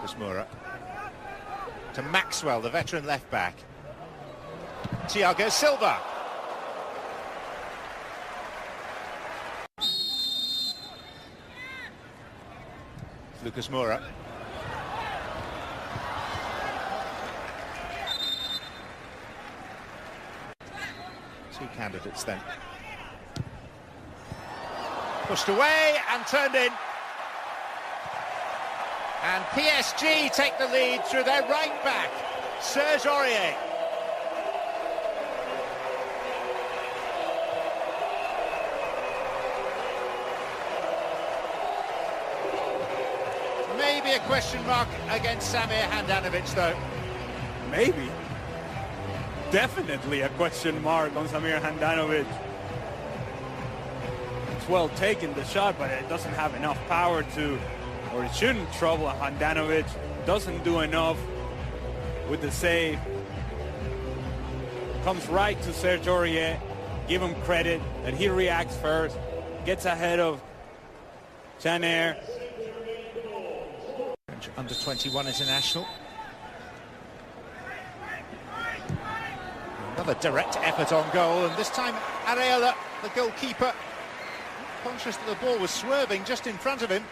Lucas Moura. To Maxwell, the veteran left-back. Thiago Silva. Lucas Moura. Two candidates then. Pushed away and turned in. And PSG take the lead through their right back, Serge Aurier. Maybe a question mark against Samir Handanovic, though. Maybe. Definitely a question mark on Samir Handanovic. It's well taken, the shot, but it doesn't have enough power to, or it shouldn't trouble Handanovic. Doesn't do enough with the save. Comes right to Serge Aurier. Give him credit that he reacts first. Gets ahead of Chanair. Under 21 international. Another direct effort on goal, and this time Areola, the goalkeeper, conscious that the ball was swerving just in front of him,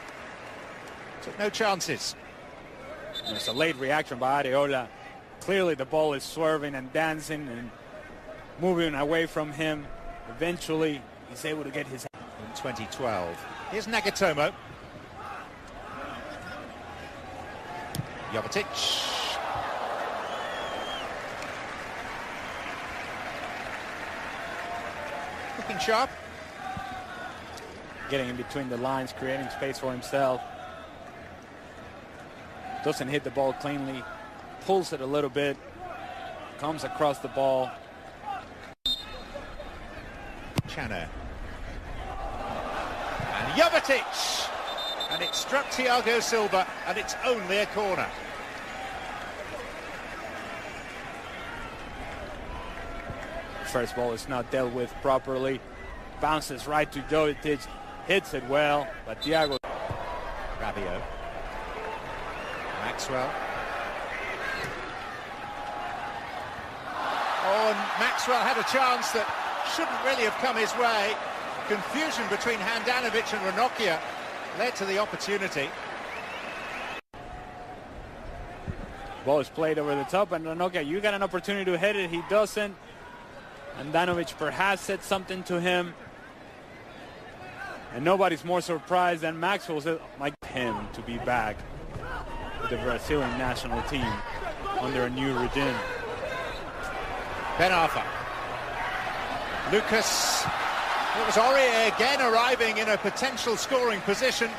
took no chances. It's a late reaction by Areola. Clearly the ball is swerving and dancing and moving away from him. Eventually he's able to get his... In 2012. Here's Nagatomo. Jovetic. Looking sharp. Getting in between the lines, creating space for himself. Doesn't hit the ball cleanly. Pulls it a little bit. Comes across the ball. Chanair. And Jovetic. And it struck Thiago Silva, and it's only a corner. First ball is not dealt with properly. Bounces right to Jovetic. Hits it well, but Thiago... Rabiot. Maxwell. Oh, and Maxwell had a chance that shouldn't really have come his way. Confusion between Handanovic and Ranocchia led to the opportunity. Ball is played over the top, and Ranocchia, you got an opportunity to hit it. He doesn't. Handanovic perhaps said something to him. And nobody's more surprised than Maxwell said, like him to be back with the Brazilian national team under a new regime. Ben Arfa. Lucas. It was Aurier again arriving in a potential scoring position.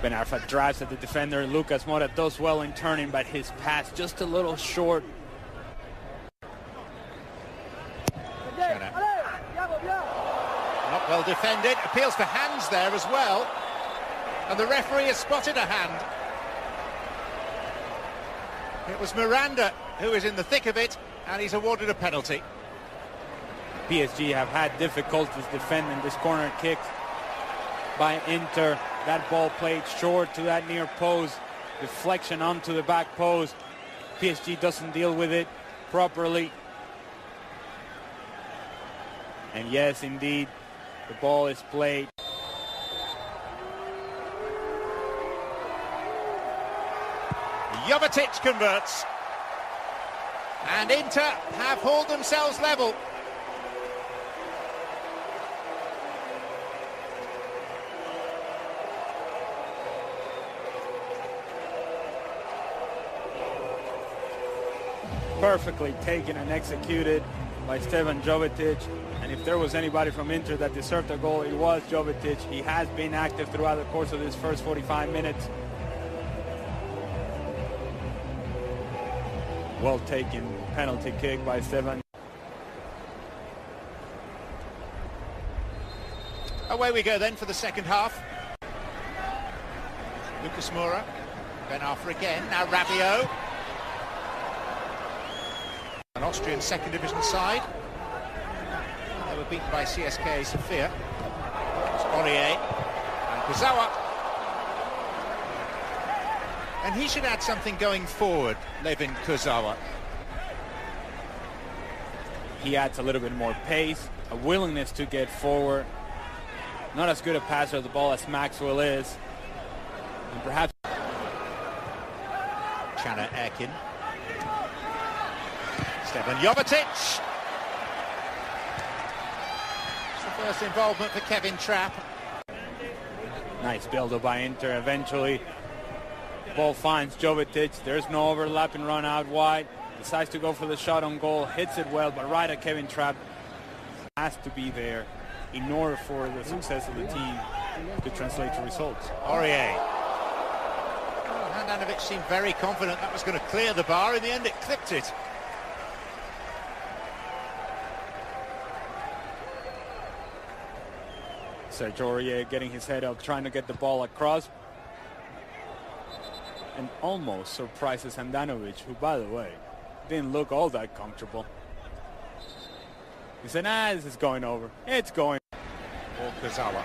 Ben Arfa drives at the defender. Lucas Moura does well in turning, but his pass just a little short. Not well defended. Appeals for hands there as well. And the referee has spotted a hand. It was Miranda who is in the thick of it, and he's awarded a penalty. PSG have had difficulties defending this corner kick by Inter. That ball played short to that near post. Deflection onto the back post. PSG doesn't deal with it properly. And yes, indeed, the ball is played. Jovetic converts. And Inter have hauled themselves level. Perfectly taken and executed by Stefan Jovetic. And if there was anybody from Inter that deserved a goal, it was Jovetic. He has been active throughout the course of this first 45 minutes. Well taken penalty kick by Stefan. Away we go then for the second half. Lucas Moura, Ben Arfa again, now Rabiot. An Austrian second division side. They were beaten by CSK Sofia. It's Aurier and Kurzawa. And he should add something going forward, Levin Kurzawa. He adds a little bit more pace, a willingness to get forward. Not as good a passer of the ball as Maxwell is. And perhaps Chana Erkin. Stevan Jovetic. It's the first involvement for Kevin Trapp. Nice build-up by Inter. Eventually, ball finds Jovetic. There's no overlapping run out wide. Decides to go for the shot on goal. Hits it well, but right at Kevin Trapp. Has to be there in order for the success of the team to translate to results. Aurier. Handanovic seemed very confident that was going to clear the bar. In the end, it clipped it. Serge Aurier getting his head up, trying to get the ball across. And almost surprises Handanovic, who, by the way, didn't look all that comfortable. He said, nah, this is going over. It's going. Or Kurzawa.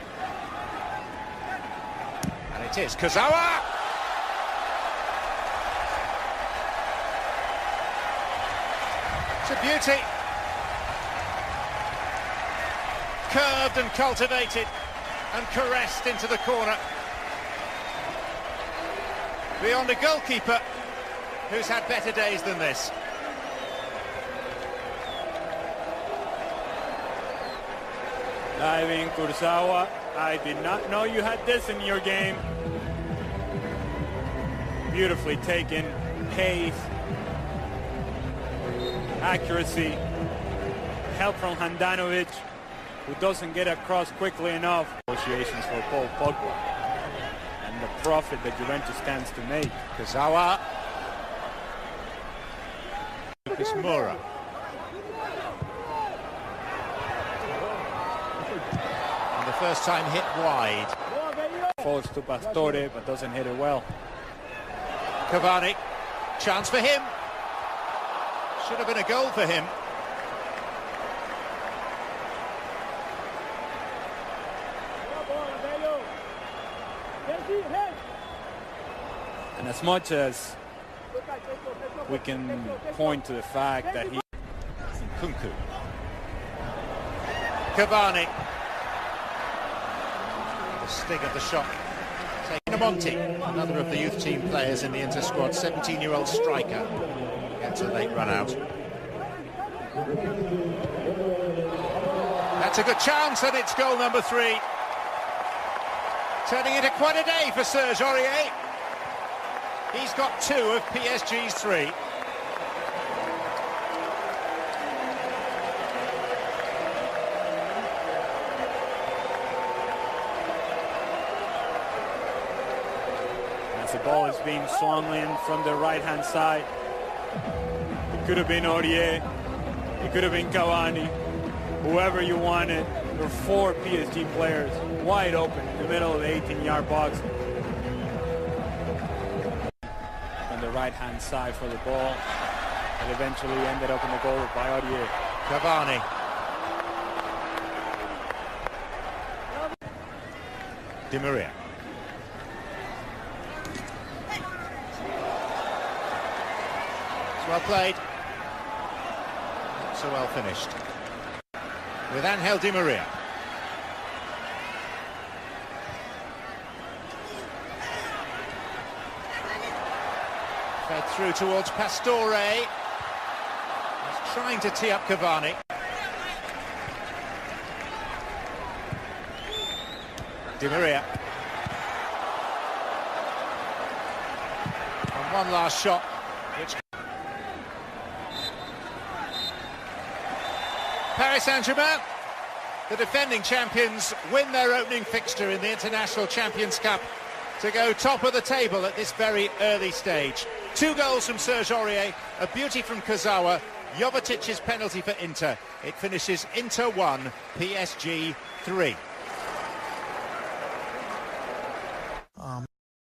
And it is Kurzawa! It's a beauty. Curved and cultivated and caressed into the corner. Beyond a goalkeeper who's had better days than this. Diving Kurzawa. I did not know you had this in your game. Beautifully taken. Pace. Accuracy. Help from Handanovic, who doesn't get across quickly enough. Negotiations for Paul Pogba. And the profit that Juventus stands to make. Kurzawa. Lucas Moura. And the first time hit wide. Falls to Pastore, but doesn't hit it well. Cavani. Chance for him. Should have been a goal for him. And as much as we can point to the fact that he... Kunku. Cavani. The sting of the shot. Monti, another of the youth team players in the Inter squad, 17-year-old striker. Gets a late run out. That's a good chance, and it's goal number 3. Turning into quite a day for Serge Aurier. He's got 2 of PSG's 3. As the ball is being swung in from the right-hand side. It could have been Aurier. It could have been Cavani. Whoever you wanted. There were 4 PSG players wide open in the middle of the 18-yard box. On the right-hand side for the ball. And eventually ended up in the goal by Aurier. Cavani. Di Maria. It's well played. Not so well finished. With Angel Di Maria. Fed through towards Pastore. He's trying to tee up Cavani. Di Maria. And one last shot, which... Paris Saint-Germain, the defending champions, win their opening fixture in the International Champions Cup to go top of the table at this very early stage. 2 goals from Serge Aurier, a beauty from Kurzawa, Jovetic's penalty for Inter. It finishes Inter 1, PSG 3.